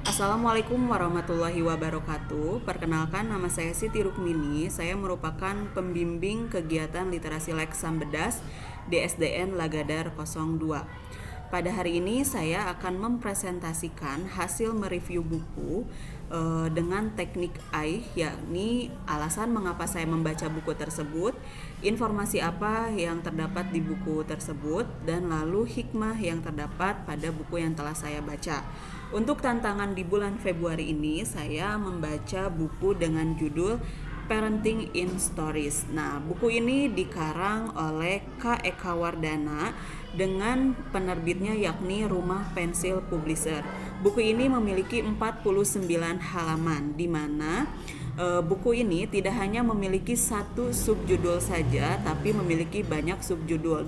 Assalamualaikum warahmatullahi wabarakatuh. Perkenalkan, nama saya Siti Rukmini. Saya merupakan pembimbing kegiatan literasi Leks Sambedas di SDN Lagadar 02. Pada hari ini saya akan mempresentasikan hasil mereview buku dengan teknik AI, yakni alasan mengapa saya membaca buku tersebut, informasi apa yang terdapat di buku tersebut, dan lalu hikmah yang terdapat pada buku yang telah saya baca. Untuk tantangan di bulan Februari ini, saya membaca buku dengan judul Parenting in Stories. Nah, buku ini dikarang oleh K. Eka Wardana dengan penerbitnya yakni Rumah Pensil Publisher. Buku ini memiliki 49 halaman, di mana buku ini tidak hanya memiliki satu subjudul saja, tapi memiliki banyak subjudul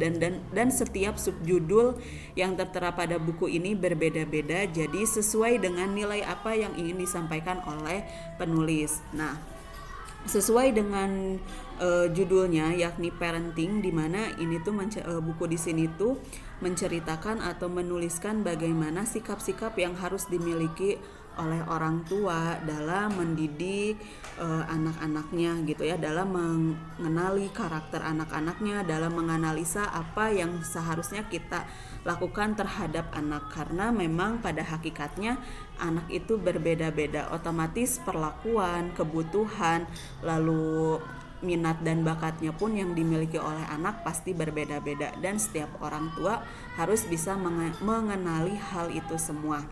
dan setiap subjudul yang tertera pada buku ini berbeda-beda, jadi sesuai dengan nilai apa yang ingin disampaikan oleh penulis. Nah, sesuai dengan judulnya yakni parenting, di mana ini tuh buku di sini tuh menceritakan atau menuliskan bagaimana sikap-sikap yang harus dimiliki oleh orang tua dalam mendidik anak-anaknya gitu ya, dalam mengenali karakter anak-anaknya, dalam menganalisa apa yang seharusnya kita lakukan terhadap anak, karena memang pada hakikatnya anak itu berbeda-beda, otomatis perlakuan, kebutuhan, lalu minat dan bakatnya pun yang dimiliki oleh anak pasti berbeda-beda, dan setiap orang tua harus bisa mengenali hal itu semua.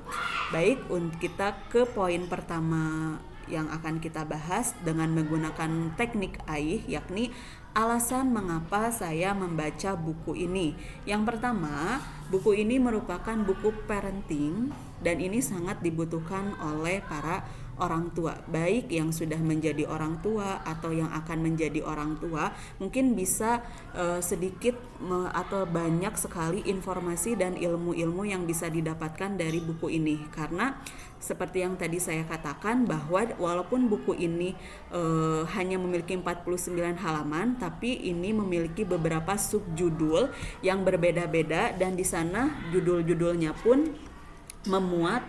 Baik, untuk kita ke poin pertama yang akan kita bahas dengan menggunakan teknik AI, yakni alasan mengapa saya membaca buku ini. Yang pertama, buku ini merupakan buku parenting dan ini sangat dibutuhkan oleh para orang tua, baik yang sudah menjadi orang tua atau yang akan menjadi orang tua. Mungkin bisa sedikit atau banyak sekali informasi dan ilmu-ilmu yang bisa didapatkan dari buku ini, karena seperti yang tadi saya katakan bahwa walaupun buku ini hanya memiliki 49 halaman, tapi ini memiliki beberapa subjudul yang berbeda-beda, dan di sana judul-judulnya pun memuat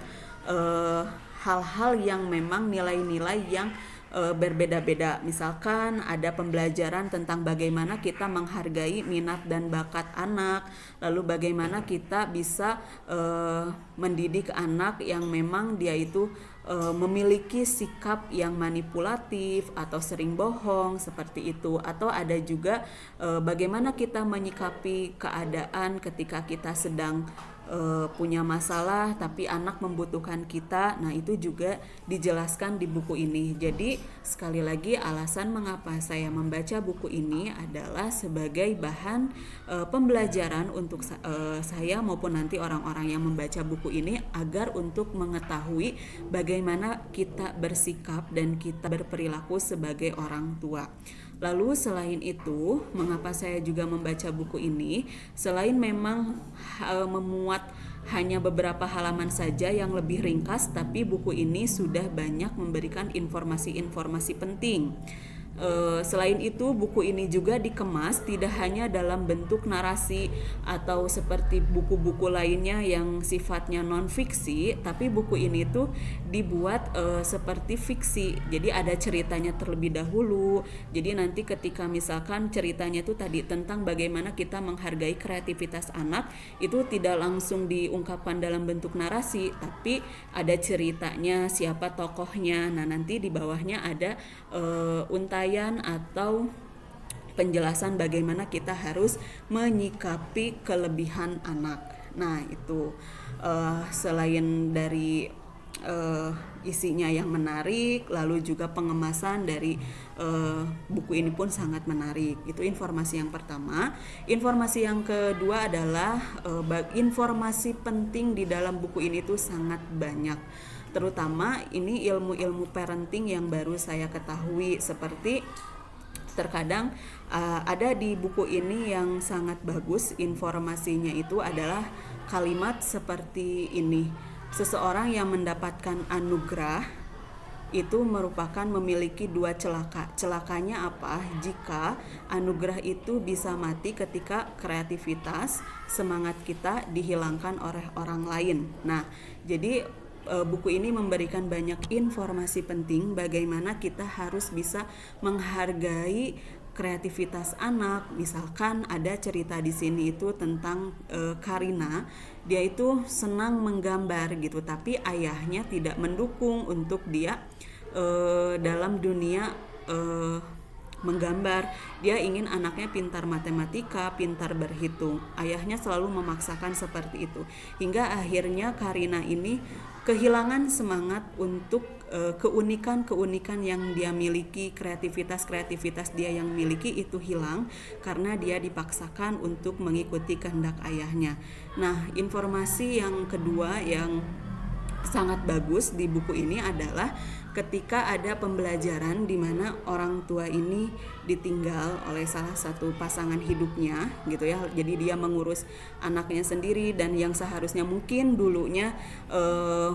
hal-hal yang memang nilai-nilai yang berbeda-beda. Misalkan ada pembelajaran tentang bagaimana kita menghargai minat dan bakat anak, lalu bagaimana kita bisa mendidik anak yang memang dia itu memiliki sikap yang manipulatif atau sering bohong seperti itu, atau ada juga bagaimana kita menyikapi keadaan ketika kita sedang punya masalah tapi anak membutuhkan kita. Nah, itu juga dijelaskan di buku ini. Jadi sekali lagi, alasan mengapa saya membaca buku ini adalah sebagai bahan pembelajaran untuk saya maupun nanti orang-orang yang membaca buku ini, agar untuk mengetahui bagaimana kita bersikap dan kita berperilaku sebagai orang tua. Lalu selain itu, mengapa saya juga membaca buku ini? Selain memang memuat hanya beberapa halaman saja yang lebih ringkas, tapi buku ini sudah banyak memberikan informasi-informasi penting. Selain itu, buku ini juga dikemas tidak hanya dalam bentuk narasi atau seperti buku-buku lainnya yang sifatnya non-fiksi, tapi buku ini tuh dibuat seperti fiksi. Jadi ada ceritanya terlebih dahulu. Jadi nanti ketika misalkan ceritanya itu tadi tentang bagaimana kita menghargai kreativitas anak, itu tidak langsung diungkapkan dalam bentuk narasi, tapi ada ceritanya, siapa tokohnya. Nah, nanti di bawahnya ada untayan atau penjelasan bagaimana kita harus menyikapi kelebihan anak. Nah, itu selain dari isinya yang menarik, lalu juga pengemasan dari buku ini pun sangat menarik. Itu informasi yang pertama. Informasi yang kedua adalah informasi penting di dalam buku ini tuh sangat banyak. Terutama ini ilmu-ilmu parenting yang baru saya ketahui, seperti terkadang ada di buku ini yang sangat bagus informasinya, itu adalah kalimat seperti ini: seseorang yang mendapatkan anugerah itu merupakan memiliki dua celaka. Celakanya apa? Jika anugerah itu bisa mati ketika kreativitas, semangat kita dihilangkan oleh orang lain. Nah, jadi buku ini memberikan banyak informasi penting bagaimana kita harus bisa menghargai kreativitas anak. Misalkan ada cerita di sini itu tentang Karina, dia itu senang menggambar gitu, tapi ayahnya tidak mendukung untuk dia dalam dunia menggambar. Dia ingin anaknya pintar matematika, pintar berhitung. Ayahnya selalu memaksakan seperti itu. Hingga akhirnya Karina ini kehilangan semangat untuk keunikan-keunikan yang dia miliki, kreativitas dia yang miliki itu hilang karena dia dipaksakan untuk mengikuti kehendak ayahnya. Nah, informasi yang kedua yang sangat bagus di buku ini adalah ketika ada pembelajaran di mana orang tua ini ditinggal oleh salah satu pasangan hidupnya gitu ya. Jadi dia mengurus anaknya sendiri, dan yang seharusnya mungkin dulunya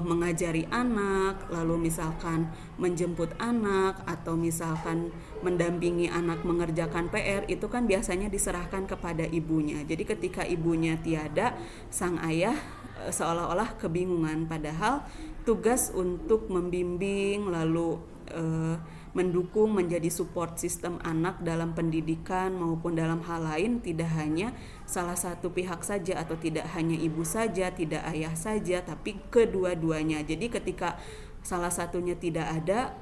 mengajari anak, lalu misalkan menjemput anak atau misalkan mendampingi anak mengerjakan PR, itu kan biasanya diserahkan kepada ibunya. Jadi ketika ibunya tiada, sang ayah seolah-olah kebingungan, padahal tugas untuk membimbing lalu mendukung, menjadi support sistem anak dalam pendidikan maupun dalam hal lain tidak hanya salah satu pihak saja, atau tidak hanya ibu saja, tidak ayah saja, tapi kedua-duanya. Jadi ketika salah satunya tidak ada,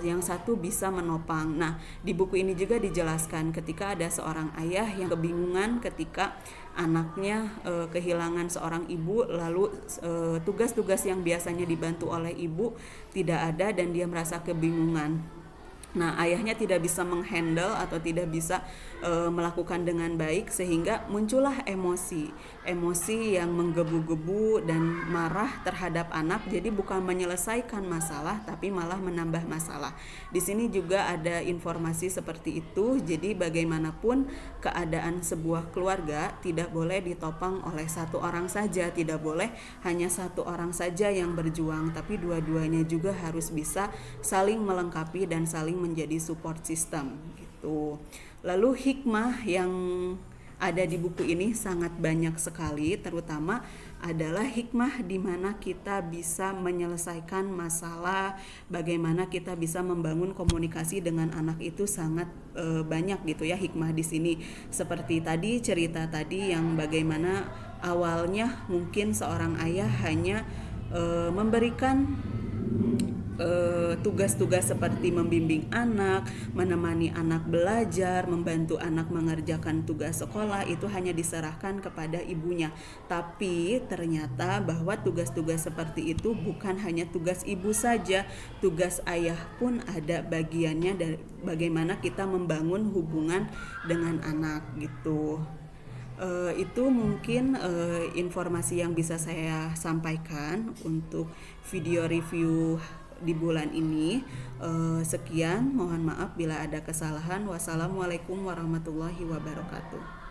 yang satu bisa menopang. Nah, di buku ini juga dijelaskan ketika ada seorang ayah yang kebingungan ketika anaknya kehilangan seorang ibu, lalu tugas-tugas yang biasanya dibantu oleh ibu tidak ada dan dia merasa kebingungan. Nah, ayahnya tidak bisa menghandle atau tidak bisa melakukan dengan baik, sehingga muncullah emosi yang menggebu-gebu dan marah terhadap anak. Jadi bukan menyelesaikan masalah tapi malah menambah masalah. Di sini juga ada informasi seperti itu. Jadi bagaimanapun keadaan sebuah keluarga tidak boleh ditopang oleh satu orang saja, tidak boleh hanya satu orang saja yang berjuang, tapi dua-duanya juga harus bisa saling melengkapi dan saling menjadi support system gitu. Lalu hikmah yang ada di buku ini sangat banyak sekali, terutama adalah hikmah di mana kita bisa menyelesaikan masalah, bagaimana kita bisa membangun komunikasi dengan anak itu sangat banyak gitu ya hikmah di sini. Seperti tadi cerita tadi yang bagaimana awalnya mungkin seorang ayah hanya memberikan tugas-tugas seperti membimbing anak, menemani anak belajar, membantu anak mengerjakan tugas sekolah, itu hanya diserahkan kepada ibunya. Tapi ternyata bahwa tugas-tugas seperti itu bukan hanya tugas ibu saja, tugas ayah pun ada bagiannya dari bagaimana kita membangun hubungan dengan anak gitu. Itu mungkin informasi yang bisa saya sampaikan untuk video review di bulan ini. Sekian, mohon maaf bila ada kesalahan. Wassalamualaikum warahmatullahi wabarakatuh.